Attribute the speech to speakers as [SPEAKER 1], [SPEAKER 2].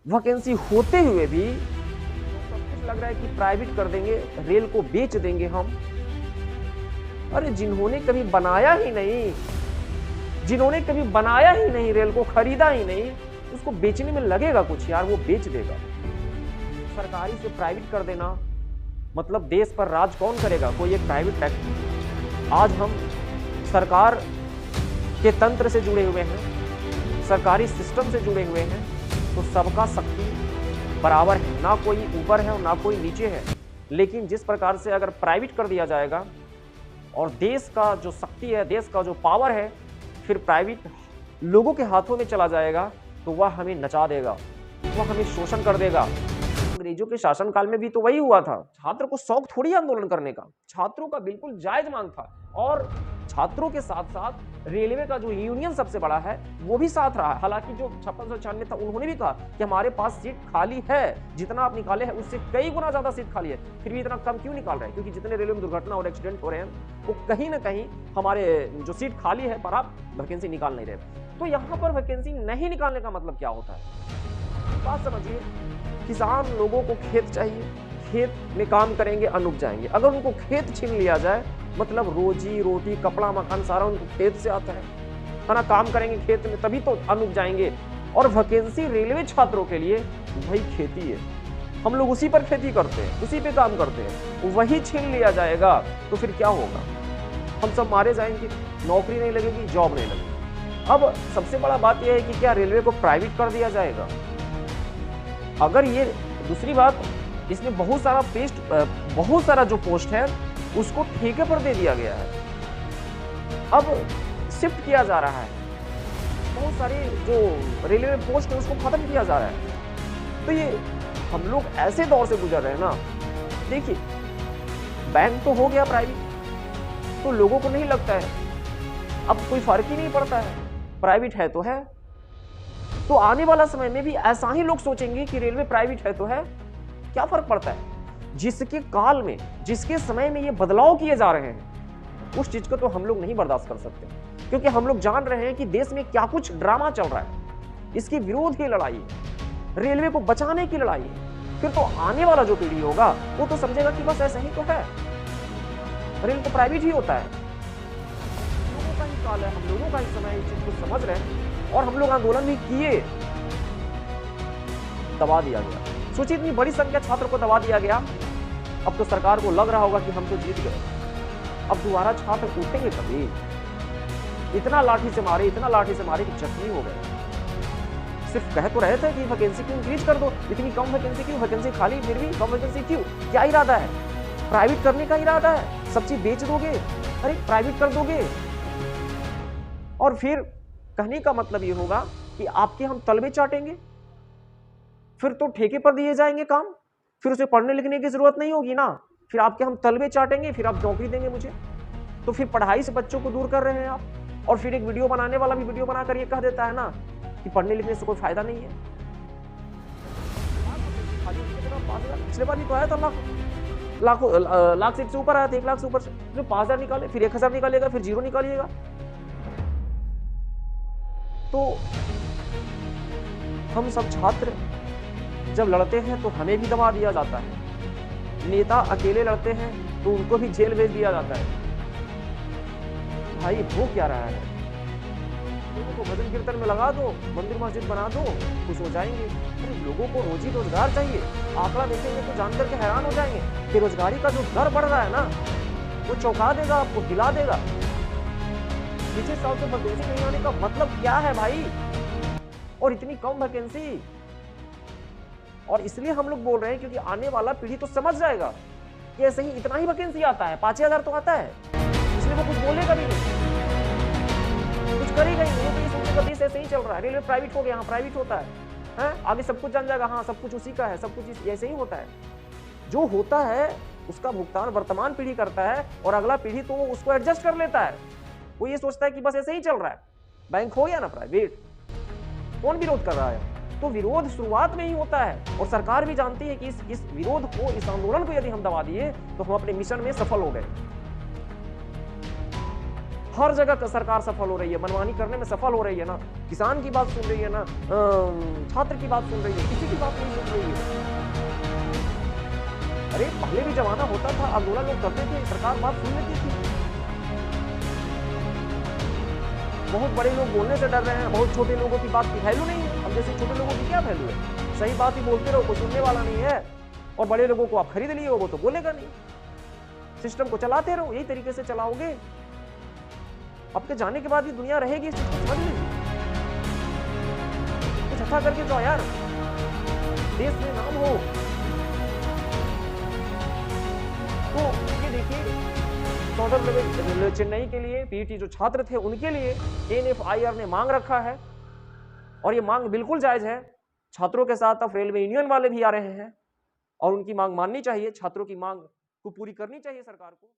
[SPEAKER 1] Vacancy होते हुए भी सब कुछ लग रहा है कि प्राइवेट कर देंगे, रेल को बेच देंगे हम। अरे जिन्होंने कभी बनाया ही नहीं, जिन्होंने कभी बनाया ही नहीं, रेल को खरीदा ही नहीं, उसको बेचने में लगेगा कुछ यार, वो बेच देगा। सरकारी से प्राइवेट कर देना मतलब देश पर राज कौन करेगा? कोई एक प्राइवेट फैक्ट्री। आज हम सरकार के तंत्र से जुड़े हुए हैं, सरकारी सिस्टम से जुड़े हुए हैं, तो सबका शक्ति बराबर है, ना कोई ऊपर है और ना कोई नीचे है। लेकिन जिस प्रकार से अगर प्राइवेट कर दिया जाएगा और देश का जो शक्ति है, देश का जो पावर है, फिर प्राइवेट लोगों के हाथों में चला जाएगा, तो वह हमें नचा देगा, वह हमें शोषण कर देगा। अंग्रेजों के शासनकाल में भी तो वही हुआ था। छात्र को शौक थोड़ी आंदोलन करने का, छात्रों का बिल्कुल जायज मांग था। और छात्रों के साथ साथ रेलवे का जो यूनियन सबसे बड़ा है वो भी साथ रहा। हालांकि जो 5696 था, उन्होंने भी कहा कि हमारे पास सीट खाली है, जितना आप निकाले हैं उससे कई गुना ज्यादा सीट खाली है, फिर भी इतना कम क्यों निकाल रहे हैं? क्योंकि जितने रेलवे में दुर्घटना और एक्सीडेंट हो रहे हैं वो कहीं ना कहीं हमारे जो सीट खाली है पर आप वैकेंसी निकाल नहीं रहे। तो यहाँ पर वैकेंसी नहीं निकालने का मतलब क्या होता है? बात समझिए, किसान लोगों को खेत चाहिए, खेत में काम करेंगे, अन्न उपजाएंगे। अगर उनको खेत छीन लिया जाए, मतलब रोजी रोटी कपड़ा मकान सारा उनको खेत से आता है ना, काम करेंगे खेत में तभी तो अन्न उपजाएंगे। और वैकेंसी रेलवे छात्रों के लिए वही खेती है, हम लोग उसी पर खेती करते हैं, उसी पे काम करते हैं, वही छीन लिया जाएगा तो फिर क्या होगा? हम सब मारे जाएंगे, नौकरी नहीं लगेगी, जॉब नहीं लगेगी। अब सबसे बड़ा बात यह है कि क्या रेलवे को प्राइवेट कर दिया जाएगा? अगर ये दूसरी बात, इसमें बहुत सारा जो पोस्ट है उसको ठेके पर दे दिया गया है, अब शिफ्ट किया जा रहा है, बहुत सारी जो रेलवे पोस्ट है उसको खत्म किया जा रहा है। तो ये हम लोग ऐसे दौर से गुजर रहे हैं ना। देखिए, बैंक तो हो गया प्राइवेट, तो लोगों को नहीं लगता है, अब कोई फर्क ही नहीं पड़ता है, प्राइवेट है तो है। तो आने वाला समय में भी ऐसा ही लोग सोचेंगे कि रेलवे प्राइवेट है तो है, क्या फर्क पड़ता है? जिसके काल में, जिसके समय में ये बदलाव किए जा रहे हैं, उस चीज को तो हम लोग नहीं बर्दाश्त कर सकते, क्योंकि हम लोग जान रहे हैं कि देश में क्या कुछ ड्रामा चल रहा है। इसके विरोध की लड़ाई है, रेलवे को बचाने की लड़ाई है। फिर तो आने वाला जो पीढ़ी होगा वो तो समझेगा कि बस ऐसा ही तो है, रेल तो प्राइवेट ही होता है। हम लोगों का ही काल है, हम लोगों का ही समय, इस चीज को समझ रहे हैं और हम लोग आंदोलन भी किए, दबा दिया गया। सोचिए, इतनी बड़ी संख्या छात्र को दबा दिया गया। अब तो सरकार को लग रहा होगा कि हम तो जीत गए, अब दोबारा छात्र उठेंगे कभी? इतना लाठी से मारे कि जख्मी हो गए। सिर्फ कह तो रहे थे कि वैकेंसी क्यों इंक्रीज कर दो, इतनी कम वैकेंसी क्यों, वैकेंसी खाली फिर भी कम वैकेंसी क्यों? क्या इरादा है? प्राइवेट करने का इरादा है? सब चीज बेच दोगे? अरे प्राइवेट कर दोगे और फिर कहने का मतलब ये होगा कि आपके हम तलबे चाटेंगे, फिर तो ठेके पर दिए जाएंगे काम, फिर उसे पढ़ने लिखने की जरूरत नहीं होगी ना, फिर आपके हम तलबे चाटेंगे, फिर आप नौकरी देंगे मुझे। तो फिर पढ़ाई से बच्चों को दूर कर रहे हैं आप। और फिर एक वीडियो बनाने वाला भी वीडियो बनाकर ये कह देता है ना कि पढ़ने लिखने से कोई फायदा नहीं है। पिछले बार भी तो आया था, लाख से ऊपर आया था, 1 लाख से ऊपर से 5,000 निकाले, फिर 1,000 निकालेगा, फिर 0 निकालिएगा। तो हम सब छात्र जब लड़ते हैं तो हमें भी दबा दिया जाता है, नेता अकेले लड़ते हैं तो उनको भी जेल भेज दिया जाता है। भाई हो क्या रहा है? लोगों को भजन कीर्तन में लगा दो, मंदिर मस्जिद बना दो, खुश हो जाएंगे। अरे लोगों को रोजी रोजगार चाहिए। आंकड़ा देखेंगे तो जानकर के हैरान हो जाएंगे, बेरोजगारी का जो दर बढ़ रहा है ना, वो चौंका देगा, आपको हिला देगा। पिछले साल से वैकेंसी नहीं आने का मतलब क्या है भाई? और इतनी कम वैकेंसी, और इसलिए हम लोग बोल रहे हैं क्योंकि आने वाला पीढ़ी तो समझ जाएगा कि ऐसे ही इतना ही वैकेंसी आता है, 5,000 तो आता है, इसलिए वो कुछ बोलेगा भी नहीं, कुछ करेगा ही नहीं। तो ये सोचेगा देश ऐसे ही चल रहा है, रेलवे प्राइवेट हो गया, हाँ प्राइवेट होता है, आगे सब कुछ जान जाएगा, हाँ सब कुछ उसी का है, सब कुछ ऐसे ही होता है। जो होता है उसका भुगतान वर्तमान पीढ़ी करता है और अगला पीढ़ी तो उसको एडजस्ट कर लेता है। वो ये सोचता है कि बस ऐसे ही चल रहा है, बैंक हो गया ना प्राइवेट, कौन विरोध कर रहा है? तो विरोध शुरुआत में ही होता है और सरकार भी जानती है कि इस विरोध को, इस आंदोलन को यदि हम दबा दिए तो हम अपने मिशन में सफल हो गए। हर जगह सरकार सफल हो रही है, मनमानी करने में सफल हो रही है ना, किसान की बात सुन रही है ना, छात्र की बात सुन रही है, किसी की बात नहीं सुन रही है। अरे पहले भी जमाना होता था, आंदोलन लोग करते थे, सरकार बात सुन लेती थी। बहुत बड़े लोग बोलने से डर रहे हैं, बहुत छोटे लोगों की बात की वैल्यू नहीं है। अब जैसे छोटे लोगों की क्या वैल्यू है? सही बात ही बोलते रहो, कोई सुनने वाला नहीं है। और बड़े लोगों को आप खरीद लिए हो, वो तो बोलेगा नहीं। सिस्टम को चलाते रहो, यही तरीके से चलाओगे। आपके जाने के बाद भी दुनिया रहेगी, इस चीज को समझ लीजिए। कुछ अच्छा करके जाओ यार, देश में नाम हो। तो ये देखिए, चेन्नई के लिए पीटी जो छात्र थे उनके लिए एनएफआईआर ने मांग रखा है, और ये मांग बिल्कुल जायज है। छात्रों के साथ अब रेलवे यूनियन वाले भी आ रहे हैं, और उनकी मांग माननी चाहिए, छात्रों की मांग को पूरी करनी चाहिए सरकार को।